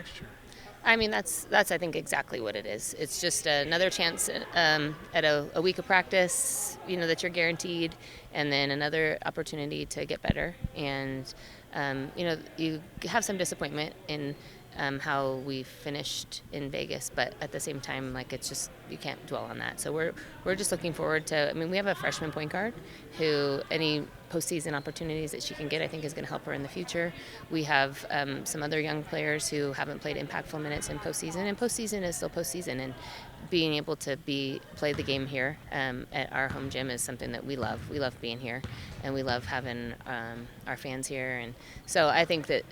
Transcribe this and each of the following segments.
next year? I mean, that's I think exactly what it is. It's just another chance at a week of practice, that you're guaranteed, and then another opportunity to get better. And you have some disappointment in how we finished in Vegas, but at the same time, like it's just you can't dwell on that. So we're just looking forward to. I mean, we have a freshman point guard who any postseason opportunities that she can get, I think, is going to help her in the future. We have some other young players who haven't played impactful minutes in postseason, and postseason is still postseason. And being able to play the game here at our home gym is something that we love. We love being here, and we love having our fans here. And so I think that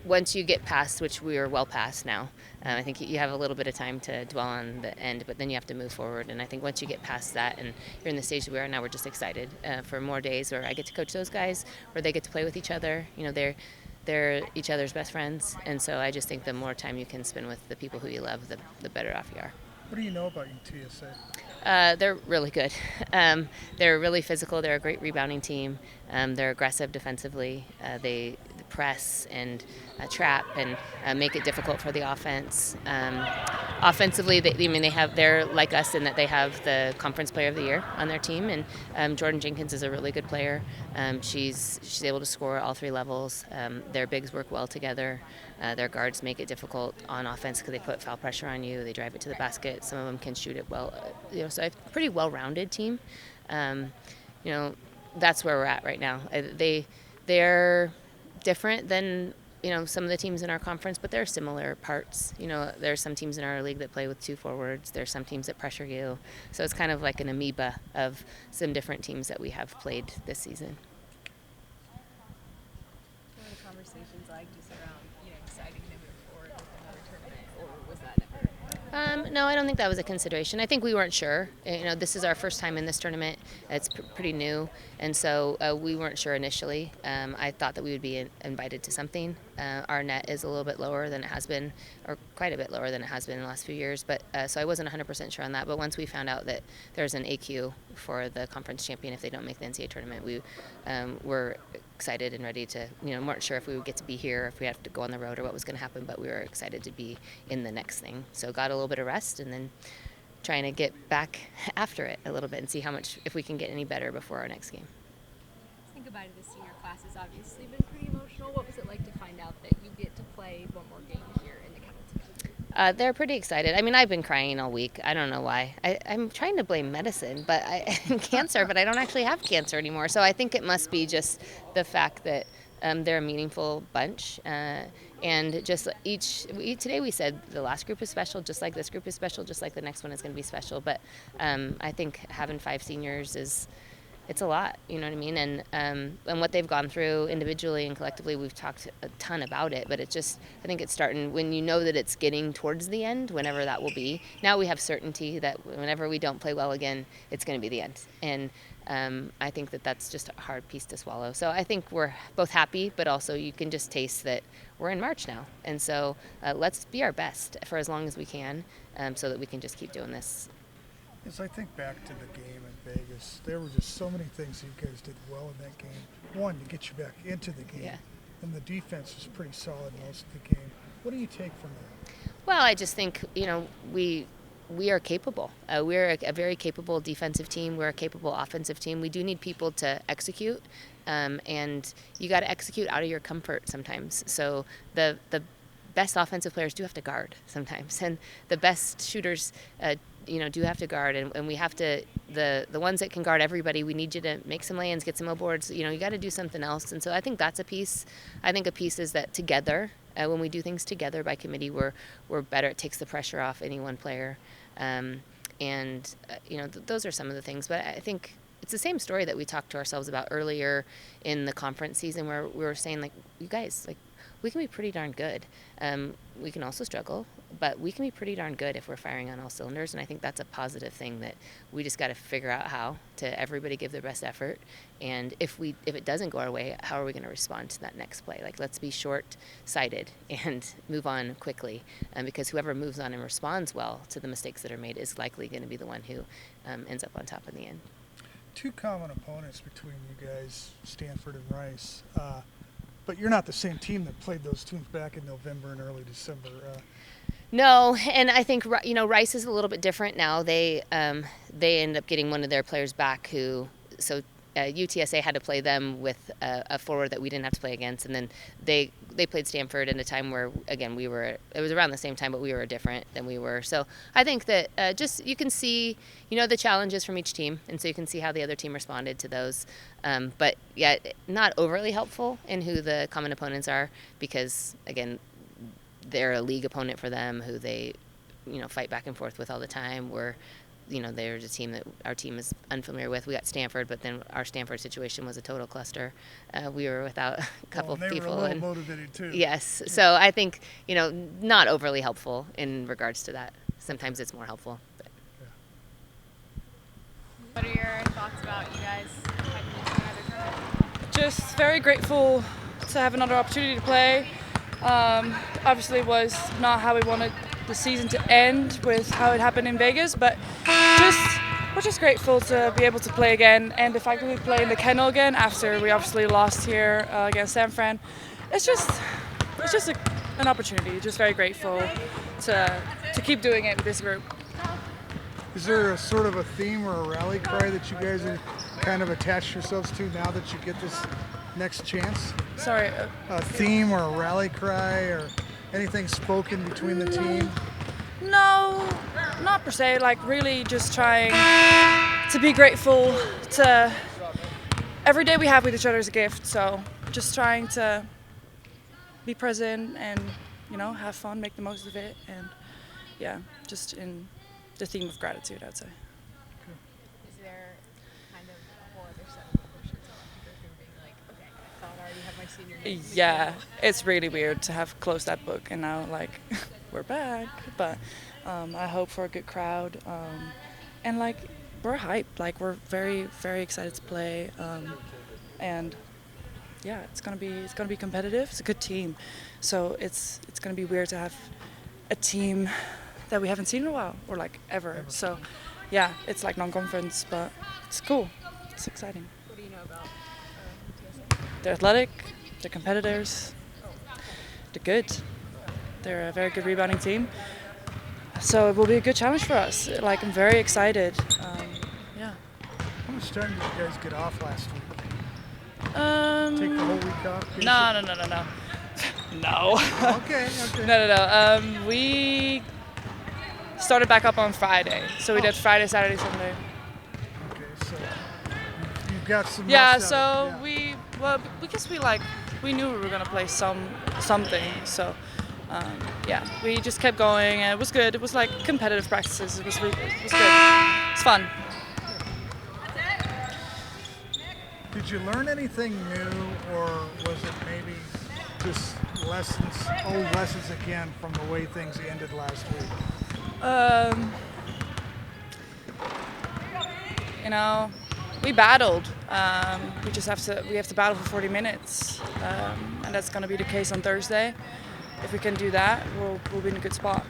once you get past, which we are well past now, I think you have a little bit of time to dwell on the end, but then you have to move forward. And I think once you get past that and you're in the stage that we are now, we're just excited for more days where I get to coach those guys, where they get to play with each other. They're each other's best friends. And so I just think the more time you can spend with the people who you love, the better off you are. What do you know about UTSA? They're really good. They're really physical. They're a great rebounding team. They're aggressive defensively. They press and trap and make it difficult for the offense. Offensively, they're like us in that they have the Conference Player of the Year on their team, and Jordan Jenkins is a really good player. She's able to score at all three levels. Their bigs work well together. Their guards make it difficult on offense because they put foul pressure on you. They drive it to the basket. Some of them can shoot it well. So a pretty well-rounded team. That's where we're at right now. They're different than some of the teams in our conference, but there are similar parts. There are some teams in our league that play with two forwards. There are some teams that pressure you. So it's kind of like an amoeba of some different teams that we have played this season. What were the conversations like just around deciding to move forward with another tournament, or was that never? No, I don't think that was a consideration. I think we weren't sure. This is our first time in this tournament. It's pretty new, and so we weren't sure initially. I thought that we would be invited to something. Our net is a little bit lower than it has been, or quite a bit lower than it has been in the last few years. But so I wasn't 100% sure on that. But once we found out that there's an AQ for the conference champion if they don't make the NCAA tournament, we were excited and ready to, weren't sure if we would get to be here, if we have to go on the road or what was going to happen, but we were excited to be in the next thing. So got a little bit of rest and then trying to get back after it a little bit and see if we can get any better before our next game. Think about it, the senior class has obviously been pretty emotional. What was it like to find out that you get to play one more game here in the Capital? They're pretty excited. I mean, I've been crying all week. I don't know why. I'm trying to blame medicine, but cancer, but I don't actually have cancer anymore. So I think it must be just the fact that they're a meaningful bunch. And just today we said the last group is special, just like this group is special, just like the next one is going to be special. But I think having 5 seniors it's a lot, you know what I mean? And what they've gone through individually and collectively, we've talked a ton about it, but I think it's starting when you know that it's getting towards the end, whenever that will be. Now we have certainty that whenever we don't play well again, it's going to be the end. And I think that's just a hard piece to swallow. So I think we're both happy, but also you can just taste that we're in March now. And so let's be our best for as long as we can so that we can just keep doing this. As I think back to the game in Vegas, there were just so many things you guys did well in that game. One, to get you back into the game, and the defense was pretty solid most of the game. What do you take from that? Well, I just think, we are capable. We're a very capable defensive team. We're a capable offensive team. We do need people to execute, and you got to execute out of your comfort sometimes. So the best offensive players do have to guard sometimes, and the best shooters do have to guard, and we have to, the ones that can guard everybody, we need you to make some lay-ins, get some boards, you got to do something else. And so I think that's a piece. I think a piece is that together, when we do things together by committee, we're better. It takes the pressure off any one player. Those are some of the things. But I think it's the same story that we talked to ourselves about earlier in the conference season, where we were saying, like, you guys, like, we can be pretty darn good. We can also struggle, but we can be pretty darn good if we're firing on all cylinders. And I think that's a positive thing that we just got to figure out how to everybody give their best effort. And if it doesn't go our way, how are we going to respond to that next play? Like, let's be short-sighted and move on quickly, because whoever moves on and responds well to the mistakes that are made is likely going to be the one who ends up on top in the end. Two common opponents between you guys, Stanford and Rice. But you're not the same team that played those teams back in November and early December. No, and I think Rice is a little bit different now. They end up getting one of their players back UTSA had to play them with a forward that we didn't have to play against, and then they played Stanford in a time where, again, it was around the same time, but we were different than we were. So I think that just you can see, the challenges from each team, and so you can see how the other team responded to those. But yeah, not overly helpful in who the common opponents are, because, again, they're a league opponent for them who they, fight back and forth with all the time. They're a team that our team is unfamiliar with. We got Stanford, but then our Stanford situation was a total cluster. We were without a couple of people. They were a little motivated too. Yes. So I think, not overly helpful in regards to that. Sometimes it's more helpful. But. What are your thoughts about you guys heading into another tournament? Just very grateful to have another opportunity to play. Obviously it was not how we wanted the season to end with how it happened in Vegas, but we're just grateful to be able to play again, and the fact that we play in the kennel again after we obviously lost here against San Fran, it's just an opportunity. Just very grateful to keep doing it with this group. Is there a sort of a theme or a rally cry that you guys have kind of attached yourselves to now that you get this next chance? Sorry. A theme or a rally cry or anything spoken between the team? No, not per se. Like, really just trying to be grateful to every day we have with each other is a gift. So just trying to be present and, have fun, make the most of it. And yeah, just in the theme of gratitude, I'd say. Is there kind of a whole other set of emotions that go through being like, okay, I thought I already have my senior name? Yeah, it's really weird to have closed that book and now, we're back. But I hope for a good crowd. And, we're hyped. We're very, very excited to play. And, yeah, it's gonna be competitive. It's a good team. So it's gonna be weird to have a team that we haven't seen in a while, or ever. So, yeah, it's non-conference, but it's cool. It's exciting. What do you know about UTSA? They're athletic, they're competitors, they're good. They're a very good rebounding team. So it will be a good challenge for us. I'm very excited. Yeah. How much time did you guys get off last week? Take Um, the whole week off? no. No. Okay. No. We started back up on Friday. So we did Friday, Saturday, Sunday. Okay, so you've got some Yeah, rest so out of it, because we knew we were gonna play something. So yeah, we just kept going and it was good. It was competitive practices. It was good. It's fun. Did you learn anything new, or was it maybe just old lessons again from the way things ended last week? We battled. We have to battle for 40 minutes, and that's going to be the case on Thursday. If we can do that, we'll be in a good spot.